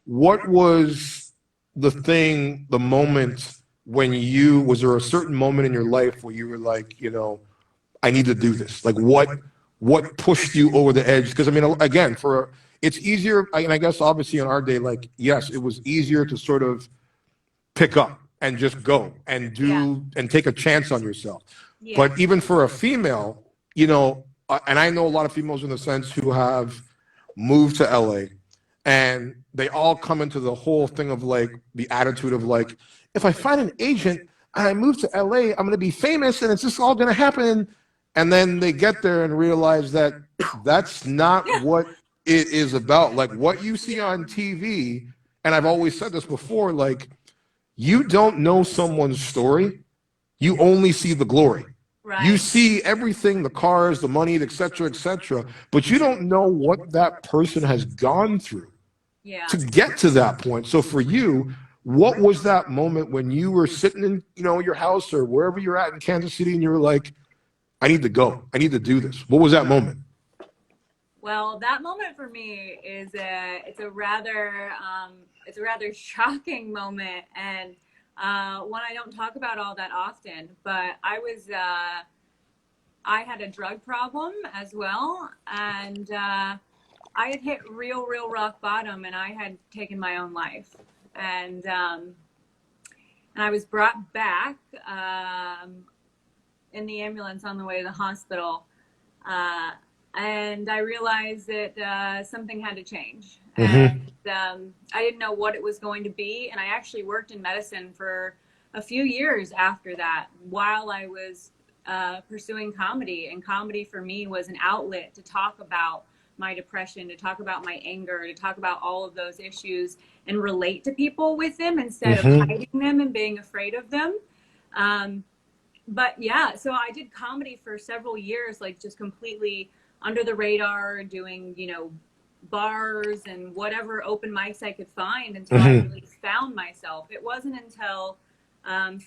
what was the moment when was there a certain moment in your life where you were like, I need to do this? Like what pushed you over the edge? Because I mean, again, it's easier, and I guess obviously in our day, like, yes, it was easier to sort of pick up and just go and and take a chance on yourself. Yeah. But even for a female, and I know a lot of females in the sense who have moved to LA, and they all come into the whole thing of like the attitude of like, if I find an agent and I move to LA, I'm going to be famous and it's just all going to happen. And then they get there and realize that that's not what it is about. Like what you see on TV, and I've always said this before, like you don't know someone's story. You only see the glory. Right. You see everything, the cars, the money, et cetera, but you don't know what that person has gone through to get to that point. So for you, what was that moment when you were sitting in, your house or wherever you're at in Kansas City and you were like, I need to go. I need to do this. What was that moment? Well, that moment for me is it's a rather shocking moment, and one I don't talk about all that often. But I had a drug problem as well, and I had hit real rock bottom, and I had taken my own life, and I was brought back in the ambulance on the way to the hospital. And I realized that something had to change. Mm-hmm. And I didn't know what it was going to be. And I actually worked in medicine for a few years after that while I was pursuing comedy. And comedy for me was an outlet to talk about my depression, to talk about my anger, to talk about all of those issues and relate to people with them instead of hiding them and being afraid of them. But yeah, so I did comedy for several years, like just completely under the radar, doing, bars and whatever open mics I could find until I really found myself. It wasn't until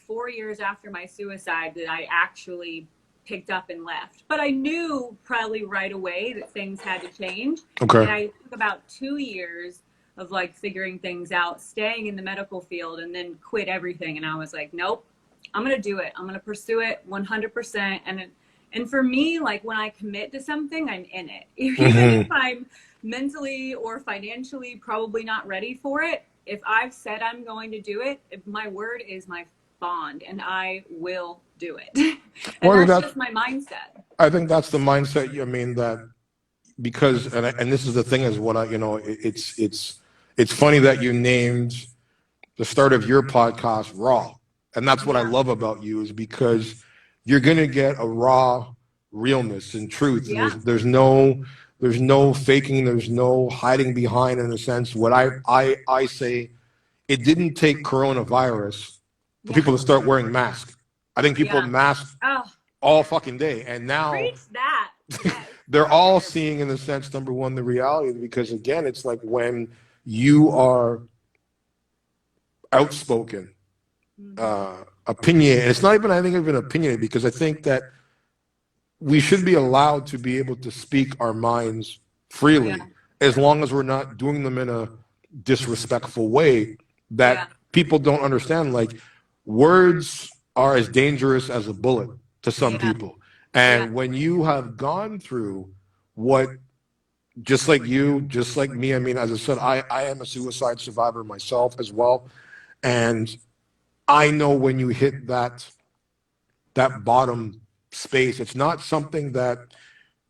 4 years after my suicide that I actually picked up and left. But I knew probably right away that things had to change. Okay. And I took about 2 years of like figuring things out, staying in the medical field, and then quit everything. And I was like, nope. I'm going to do it. I'm going to pursue it 100%. And for me, like when I commit to something, I'm in it. Even if I'm mentally or financially probably not ready for it, if I've said I'm going to do it, my word is my bond, and I will do it. And that's just my mindset. I think that's the mindset. I mean, that because, and this is the thing is what it's funny that you named the start of your podcast Raw. And that's what I love about you, is because you're going to get a raw realness and truth. Yeah. There's no faking. There's no hiding behind, in a sense. What I say, it didn't take coronavirus for people to start wearing masks. I think people mask all fucking day. And now that. Yes. They're all seeing, in the sense, number one, the reality, because again, it's like when you are outspoken, opinionated. It's not even, I think, even opinionated, because I think that we should be allowed to be able to speak our minds freely, as long as we're not doing them in a disrespectful way that people don't understand. Like, words are as dangerous as a bullet to some people. And when you have gone through what, just like you, just like me, I mean, as I said, I am a suicide survivor myself as well. And I know when you hit that bottom space, it's not something that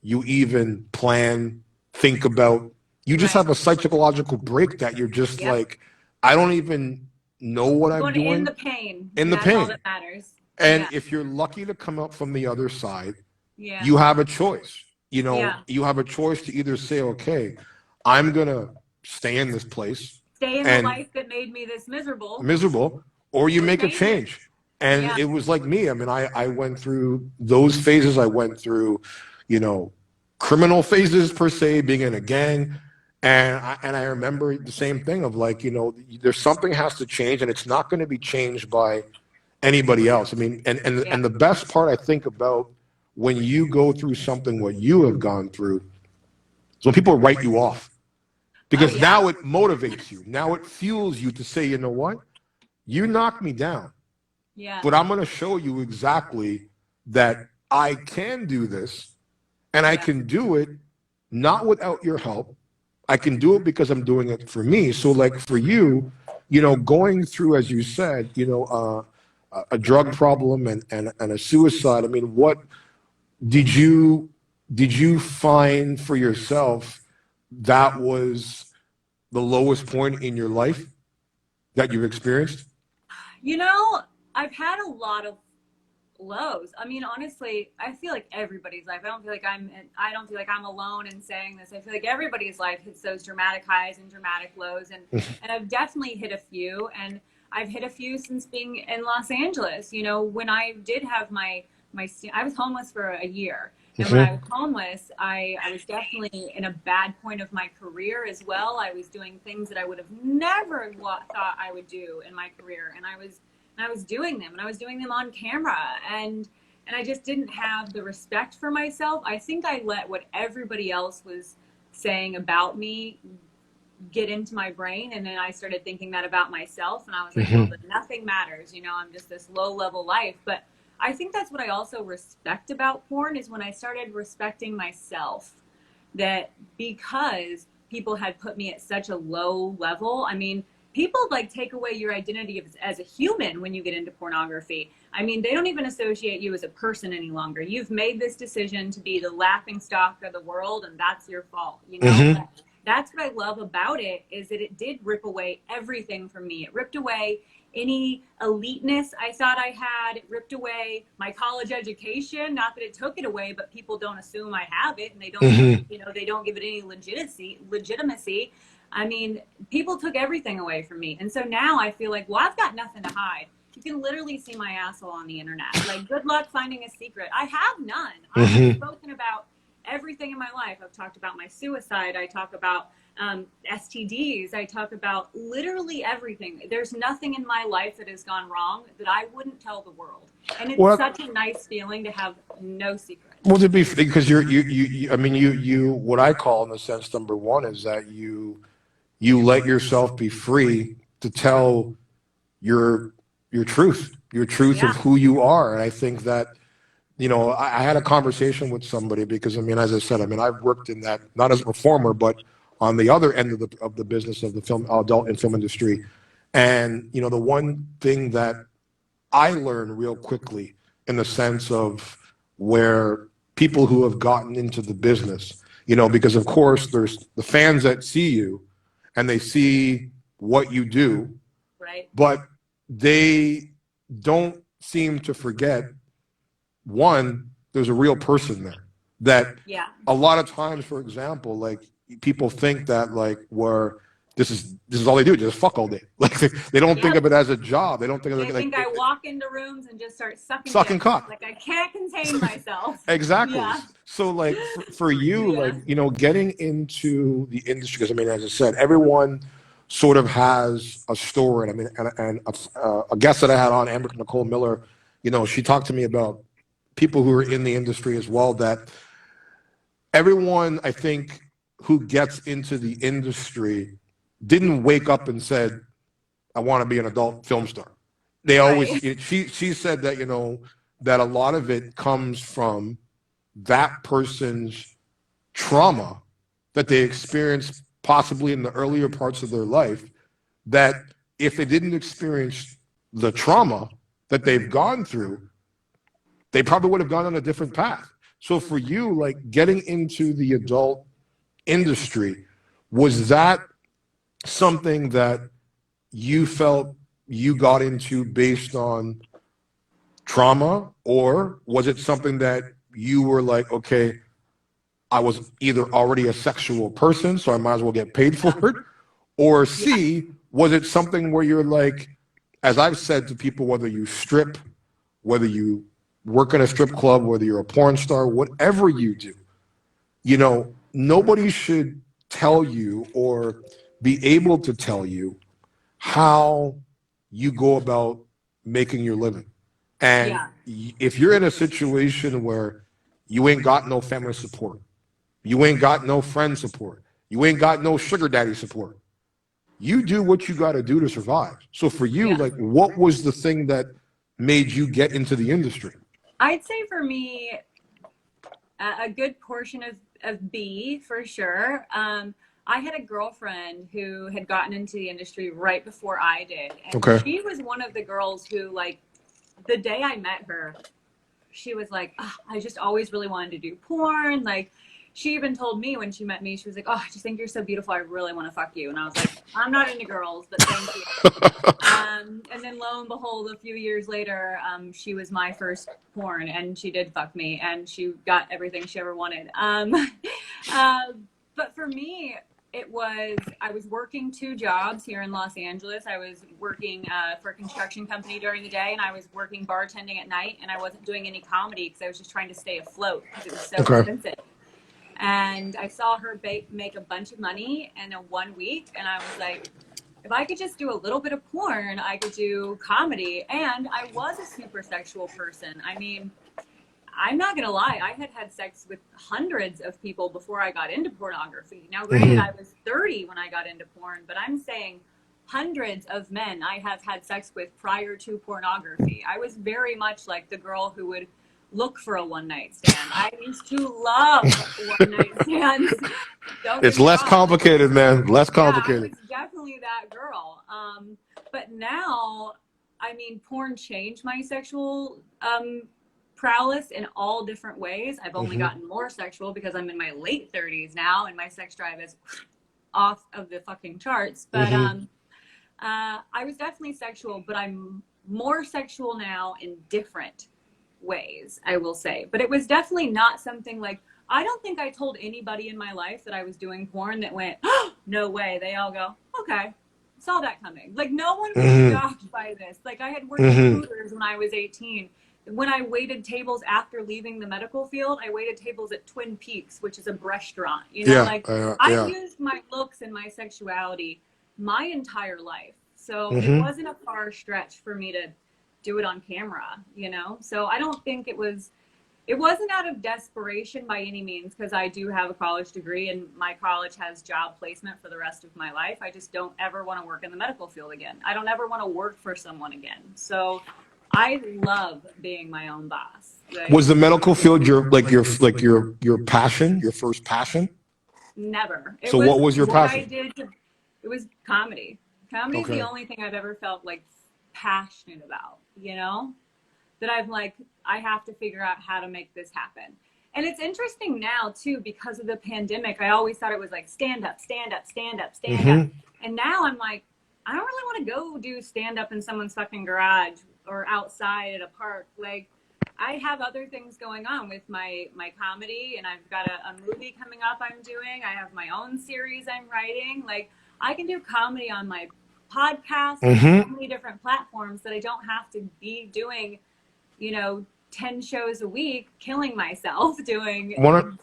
you even plan, think about. You just have a psychological break that you're just like, I don't even know what I'm doing. In the pain. In the pain. That's all that matters. And if you're lucky to come up from the other side, you have a choice. You have a choice to either say, okay, I'm going to stay in this place. Stay in the life that made me this miserable. Or you make a change. And it was like me. I mean, I went through those phases. I went through, criminal phases, per se, being in a gang. And I remember the same thing of like, there's something has to change, and it's not going to be changed by anybody else. I mean, and the best part, I think, about when you go through something what you have gone through is when people write you off. because yeah. now it motivates you. Now it fuels you to say, you know what? You knocked me down, Yeah. but I'm going to show you exactly that I can do this, and I can do it not without your help. I can do it because I'm doing it for me. So like for you, you know, going through, as you said, you know, a drug problem and a suicide. I mean, what did you did you find for yourself that was the lowest point in your life that you've experienced? You know, I've had a lot of lows. I mean, honestly, I feel like everybody's life. I don't feel like I'm alone in saying this. I feel like everybody's life hits those dramatic highs and dramatic lows, and I've definitely hit a few, and I've hit a few since being in Los Angeles. You know, when I did have I was homeless for a year. And when I was homeless, I was definitely in a bad point of my career as well. I was doing things that I would have never thought I would do in my career, and I was doing them, and I was doing them on camera, and I just didn't have the respect for myself. I think I let what everybody else was saying about me get into my brain, and then I started thinking that about myself, and I was like, well, then nothing matters, you know, I'm just this low level life. But I think that's what I also respect about porn, is when I started respecting myself, that because people had put me at such a low level. I mean, people like take away your identity as a human when you get into pornography. I mean, they don't even associate you as a person any longer. You've made this decision to be the laughing stock of the world, and that's your fault, you know? That's what I love about it, is that it did rip away everything from me. It ripped away any eliteness I thought I had. It ripped away my college education. Not that it took it away, but people don't assume I have it, and they don't, you know, they don't give it any legitimacy. I mean, people took everything away from me. And so now I feel like, well, I've got nothing to hide. You can literally see my asshole on the internet. Like, good luck finding a secret. I have none. I've spoken about everything in my life. I've talked about my suicide. I talk about STDs. I talk about literally everything. There's nothing in my life that has gone wrong that I wouldn't tell the world. And it's such a nice feeling to have no secret. Well, to be, because I mean, you, what I call, in the sense, number one, is that you let yourself be free to tell your truth of who you are. And I think that, you know, I had a conversation with somebody, because I mean, as I said, I mean, I've worked in that, not as a performer, but on the other end of the business of the adult and film industry. And, you know, the one thing that I learned real quickly, in the sense of where people who have gotten into the business, you know, because of course there's the fans that see you and they see what you do, right? But they don't seem to forget, one, there's a real person there. That a lot of times, for example, like, people think that, like, this is all they do, just fuck all day. Like, they don't think of it as a job. They don't think of it like, I walk into rooms and just start sucking cock. Like, I can't contain myself. Exactly. So like for you, like, you know, getting into the industry, because I mean, as I said, everyone sort of has a story. And I mean, and a guest that I had on, Amber Nicole Miller, you know, she talked to me about people who are in the industry as well, that everyone, I think, who gets into the industry didn't wake up and said, I want to be an adult film star. They always, she said that, you know, that a lot of it comes from that person's trauma that they experienced possibly in the earlier parts of their life, that if they didn't experience the trauma that they've gone through, they probably would have gone on a different path. So for you, like, getting into the adult industry, was that something that you felt you got into based on trauma, or was it something that you were like, okay, I was either already a sexual person, so I might as well get paid for it, or C, was it something where you're like, as I've said to people, whether you strip, whether you work in a strip club, whether you're a porn star, whatever you do, you know, nobody should tell you or be able to tell you how you go about making your living. And if you're in a situation where you ain't got no family support, you ain't got no friend support, You ain't got no sugar daddy support. You do what you got to do to survive. So for you, like, what was the thing that made you get into the industry? I'd say for me, a good portion of B for sure. I had a girlfriend who had gotten into the industry right before I did. And she was one of the girls who, like, the day I met her, she was like, oh, I just always really wanted to do porn. Like, she even told me when she met me, she was like, oh, I just think you're so beautiful. I really want to fuck you. And I was like, I'm not into girls, but thank you. And then lo and behold, a few years later, she was my first porn, and she did fuck me, and she got everything she ever wanted. But for me, I was working 2 jobs here in Los Angeles. I was working for a construction company during the day, and I was working bartending at night, and I wasn't doing any comedy because I was just trying to stay afloat because it was so expensive. And I saw her make a bunch of money in 1 week, and I was like, if I could just do a little bit of porn, I could do comedy. And I was a super sexual person. I mean, I'm not going to lie. I had sex with hundreds of people before I got into pornography. Now, granted, I was 30 when I got into porn, but I'm saying hundreds of men I have had sex with prior to pornography. I was very much like the girl who would look for a one-night stand. I used to love one-night stands. It's less complicated, man. Less complicated. I was definitely that girl. But now, I mean, porn changed my sexual prowess in all different ways. I've only gotten more sexual because I'm in my late 30s now, and my sex drive is off of the fucking charts. But I was definitely sexual, but I'm more sexual now in different ways, I will say. But it was definitely not something like, I don't think I told anybody in my life that I was doing porn that went, oh, no way. They all go, okay, saw that coming. Like, no one was shocked by this. Like, I had worked at Hooters when I was 18. When I waited tables after leaving the medical field, I waited tables at Twin Peaks, which is a restaurant. You know, I used my looks and my sexuality my entire life. So it wasn't a far stretch for me to do it on camera, you know? So I don't think it wasn't out of desperation by any means, because I do have a college degree and my college has job placement for the rest of my life. I just don't ever want to work in the medical field again. I don't ever want to work for someone again. So I love being my own boss. Like, was the medical field your passion, your first passion? Never. So what was your passion? It was comedy. Comedy is the only thing I've ever felt like passionate about, you know? That I'm like, I have to figure out how to make this happen. And it's interesting now too, because of the pandemic. I always thought it was like stand up, stand up, stand up, stand up. And now I'm like, I don't really want to go do stand up in someone's fucking garage or outside at a park. Like, I have other things going on with my comedy, and I've got a movie coming up I'm doing. I have my own series I'm writing. Like, I can do comedy on my podcast, so many different platforms that I don't have to be doing, you know, 10 shows a week, killing myself doing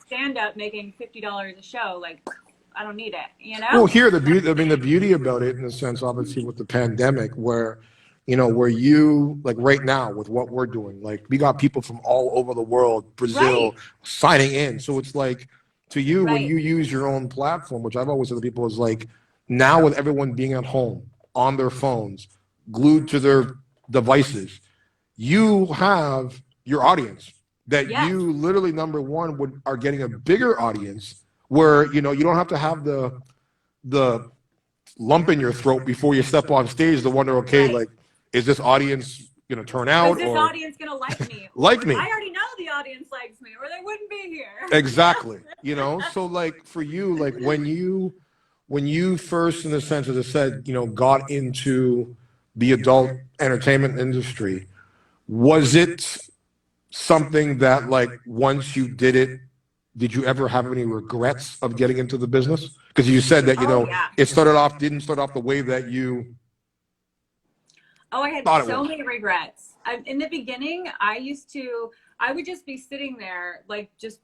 stand-up, making $50 a show. Like, I don't need it, you know? Well, here, the beauty about it, in a sense, obviously, with the pandemic, where, you know, where you, like right now with what we're doing, like we got people from all over the world, Brazil, signing in. So it's like, to you, when you use your own platform, which I've always said to people is like, now with everyone being at home, on their phones, glued to their devices, you have your audience that you literally, number one, are getting a bigger audience where, you know, you don't have to have the lump in your throat before you step on stage to wonder, okay, like, is this audience going to turn out? Is this audience going to like me? Like me. I already know the audience likes me, or they wouldn't be here. Exactly. You know, so like for you, like when you first, in the sense, as I said, you know, got into the adult entertainment industry, was it something that, like, once you did it, did you ever have any regrets of getting into the business? Because you said that, you know, it didn't start off the way that you I had so many regrets. In the beginning, I would just be sitting there, like, just